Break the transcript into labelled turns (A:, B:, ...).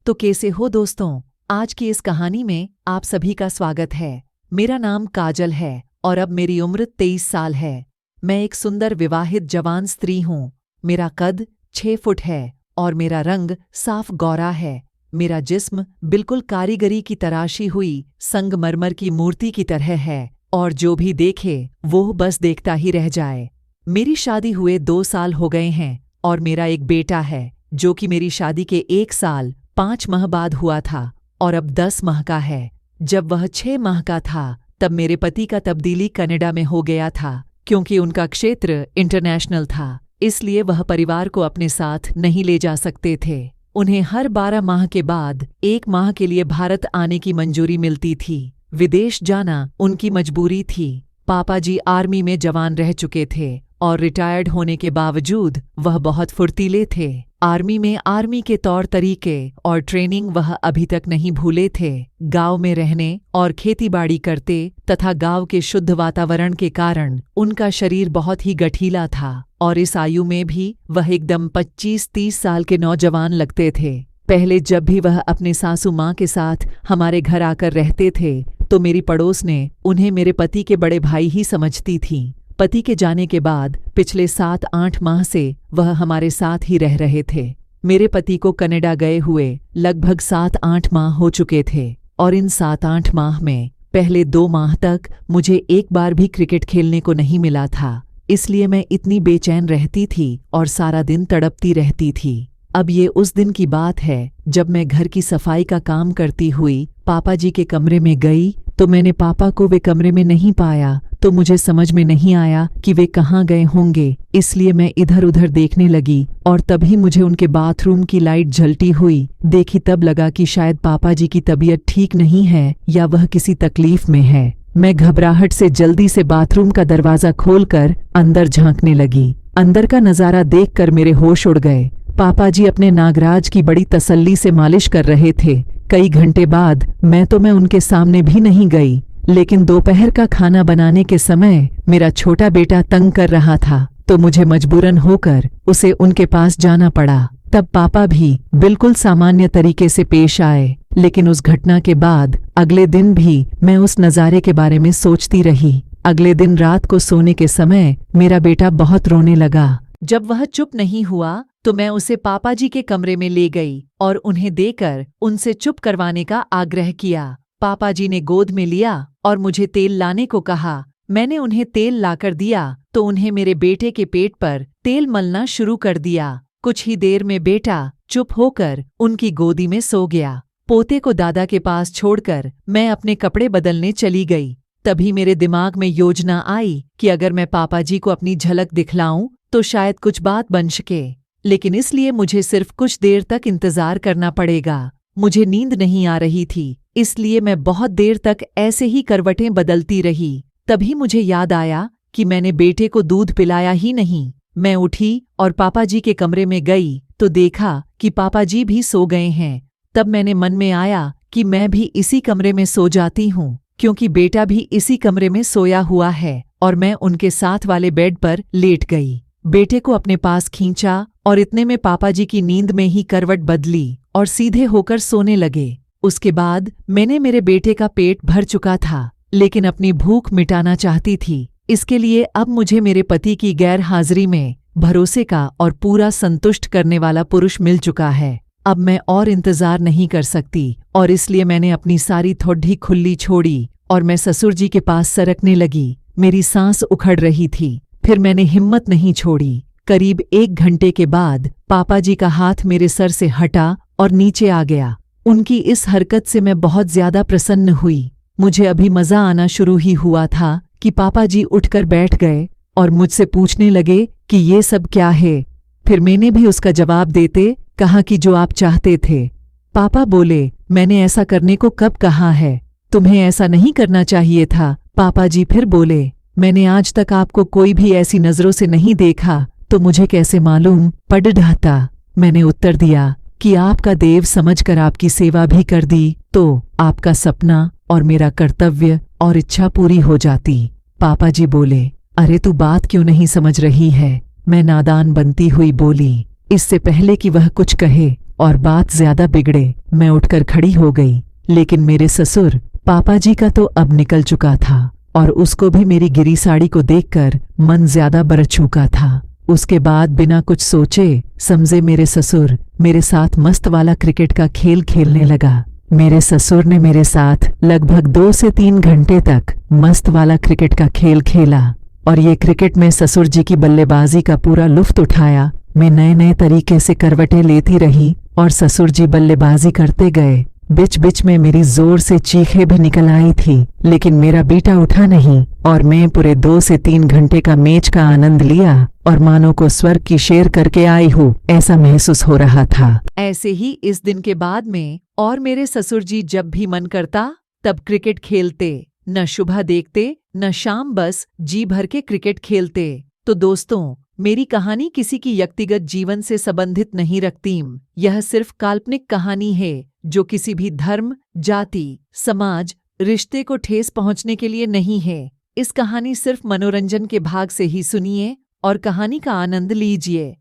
A: तो कैसे हो दोस्तों। आज की इस कहानी में आप सभी का स्वागत है। मेरा नाम काजल है और अब मेरी उम्र 23 साल है। मैं एक सुंदर विवाहित जवान स्त्री हूँ। मेरा कद 6 फुट है और मेरा रंग साफ गोरा है। मेरा जिस्म बिल्कुल कारीगरी की तराशी हुई संगमरमर की मूर्ति की तरह है और जो भी देखे वो बस देखता ही रह जाए। मेरी शादी हुए 2 साल हो गए हैं और मेरा एक बेटा है जो कि मेरी शादी के 1 साल 5 माह बाद हुआ था और अब 10 माह का है। जब वह 6 माह का था तब मेरे पति का तब्दीली कनाडा में हो गया था क्योंकि उनका क्षेत्र इंटरनेशनल था, इसलिए वह परिवार को अपने साथ नहीं ले जा सकते थे। उन्हें हर 12 माह के बाद 1 माह के लिए भारत आने की मंजूरी मिलती थी। विदेश जाना उनकी मजबूरी थी। पापा जी आर्मी में जवान रह चुके थे और रिटायर्ड होने के बावजूद वह बहुत फुर्तीले थे। आर्मी में आर्मी के तौर तरीके और ट्रेनिंग वह अभी तक नहीं भूले थे। गांव में रहने और खेतीबाड़ी करते तथा गांव के शुद्ध वातावरण के कारण उनका शरीर बहुत ही गठीला था और इस आयु में भी वह एकदम 25-30 साल के नौजवान लगते थे। पहले जब भी वह अपने सासू माँ के साथ हमारे घर आकर रहते थे तो मेरी पड़ोस ने उन्हें मेरे पति के बड़े भाई ही समझती थी। पति के जाने के बाद पिछले 7-8 माह से वह हमारे साथ ही रह रहे थे। मेरे पति को कनाडा गए हुए लगभग 7-8 माह हो चुके थे और इन 7-8 माह में पहले 2 माह तक मुझे एक बार भी क्रिकेट खेलने को नहीं मिला था, इसलिए मैं इतनी बेचैन रहती थी और सारा दिन तड़पती रहती थी। अब ये उस दिन की बात है जब मैं घर की सफाई का काम करती हुई पापा जी के कमरे में गई तो मैंने पापा को वे कमरे में नहीं पाया, तो मुझे समझ में नहीं आया कि वे कहाँ गए होंगे, इसलिए मैं इधर उधर देखने लगी और तभी मुझे उनके बाथरूम की लाइट जलती हुई देखी। तब लगा कि शायद पापा जी की तबीयत ठीक नहीं है या वह किसी तकलीफ में है। मैं घबराहट से जल्दी से बाथरूम का दरवाजा खोलकर अंदर झांकने लगी। अंदर का नजारा देखकर मेरे होश उड़ गए। पापा जी अपने नागराज की बड़ी तसल्ली से मालिश कर रहे थे। कई घंटे बाद मैं उनके सामने भी नहीं गई, लेकिन दोपहर का खाना बनाने के समय मेरा छोटा बेटा तंग कर रहा था तो मुझे मजबूरन होकर उसे उनके पास जाना पड़ा। तब पापा भी बिल्कुल सामान्य तरीके से पेश आए, लेकिन उस घटना के बाद अगले दिन भी मैं उस नज़ारे के बारे में सोचती रही। अगले दिन रात को सोने के समय मेरा बेटा बहुत रोने लगा। जब वह चुप नहीं हुआ तो मैं उसे पापा जी के कमरे में ले गई और उन्हें देकर उनसे चुप करवाने का आग्रह किया। पापा जी ने गोद में लिया और मुझे तेल लाने को कहा। मैंने उन्हें तेल लाकर दिया तो उन्हें मेरे बेटे के पेट पर तेल मलना शुरू कर दिया। कुछ ही देर में बेटा चुप होकर उनकी गोदी में सो गया। पोते को दादा के पास छोड़कर मैं अपने कपड़े बदलने चली गई। तभी मेरे दिमाग में योजना आई कि अगर मैं पापा जी को अपनी झलक दिखलाऊं तो शायद कुछ बात बन सके, लेकिन इसलिए मुझे सिर्फ कुछ देर तक इंतजार करना पड़ेगा। मुझे नींद नहीं आ रही थी, इसलिए मैं बहुत देर तक ऐसे ही करवटें बदलती रही। तभी मुझे याद आया कि मैंने बेटे को दूध पिलाया ही नहीं। मैं उठी और पापा जी के कमरे में गई तो देखा कि पापा जी भी सो गए हैं। तब मैंने मन में आया कि मैं भी इसी कमरे में सो जाती हूँ, क्योंकि बेटा भी इसी कमरे में सोया हुआ है, और मैं उनके साथ वाले बेड पर लेट गई। बेटे को अपने पास खींचा और इतने में पापा जी की नींद में ही करवट बदली और सीधे होकर सोने लगे। उसके बाद मैंने मेरे बेटे का पेट भर चुका था, लेकिन अपनी भूख मिटाना चाहती थी। इसके लिए अब मुझे मेरे पति की गैर हाजिरी में भरोसे का और पूरा संतुष्ट करने वाला पुरुष मिल चुका है। अब मैं और इंतजार नहीं कर सकती और इसलिए मैंने अपनी सारी थोड़ी खुली छोड़ी और मैं ससुर जी के पास सरकने लगी। मेरी सांस उखड़ रही थी, फिर मैंने हिम्मत नहीं छोड़ी। करीब 1 घंटे के बाद पापा जी का हाथ मेरे सर से हटा और नीचे आ गया। उनकी इस हरकत से मैं बहुत ज्यादा प्रसन्न हुई। मुझे अभी मजा आना शुरू ही हुआ था कि पापा जी उठकर बैठ गए और मुझसे पूछने लगे कि ये सब क्या है। फिर मैंने भी उसका जवाब देते कहा कि जो आप चाहते थे। पापा बोले, मैंने ऐसा करने को कब कहा है, तुम्हें ऐसा नहीं करना चाहिए था। पापा जी फिर बोले, मैंने आज तक आपको कोई भी ऐसी नजरों से नहीं देखा, तो मुझे कैसे मालूम पड़ ढाता। मैंने उत्तर दिया कि आपका देव समझकर आपकी सेवा भी कर दी तो आपका सपना और मेरा कर्तव्य और इच्छा पूरी हो जाती। पापा जी बोले, अरे तू बात क्यों नहीं समझ रही है। मैं नादान बनती हुई बोली। इससे पहले कि वह कुछ कहे और बात ज्यादा बिगड़े। मैं उठकर खड़ी हो गई, लेकिन मेरे ससुर पापा जी का तो अब निकल चुका था और उसको भी मेरी गिरी साड़ी को देखकर मन ज्यादा बरस चुका था। उसके बाद बिना कुछ सोचे समझे मेरे ससुर मेरे साथ मस्त वाला क्रिकेट का खेल खेलने लगा। मेरे ससुर ने मेरे साथ लगभग 2 से 3 घंटे तक मस्त वाला क्रिकेट का खेल खेला और ये क्रिकेट में ससुर जी की बल्लेबाजी का पूरा लुत्फ उठाया। मैं नए नए तरीके से करवटें लेती रही और ससुर जी बल्लेबाजी करते गए। बीच बीच में मेरी जोर से चीखें भी निकल आई थी, लेकिन मेरा बीटा उठा नहीं और मैं पूरे 2 से 3 घंटे का मैच का आनंद लिया और मानो को स्वर्ग की शेर करके आई हूँ ऐसा महसूस हो रहा था। ऐसे ही इस दिन के बाद में और मेरे ससुर जी जब भी मन करता तब क्रिकेट खेलते, न सुबह देखते न शाम, बस जी भर के क्रिकेट खेलते। तो दोस्तों, मेरी कहानी किसी की व्यक्तिगत जीवन से संबंधित नहीं रखती। यह सिर्फ काल्पनिक कहानी है जो किसी भी धर्म, जाति, समाज, रिश्ते को ठेस पहुंचने के लिए नहीं है। इस कहानी सिर्फ मनोरंजन के भाग से ही सुनिए और कहानी का आनंद लीजिए।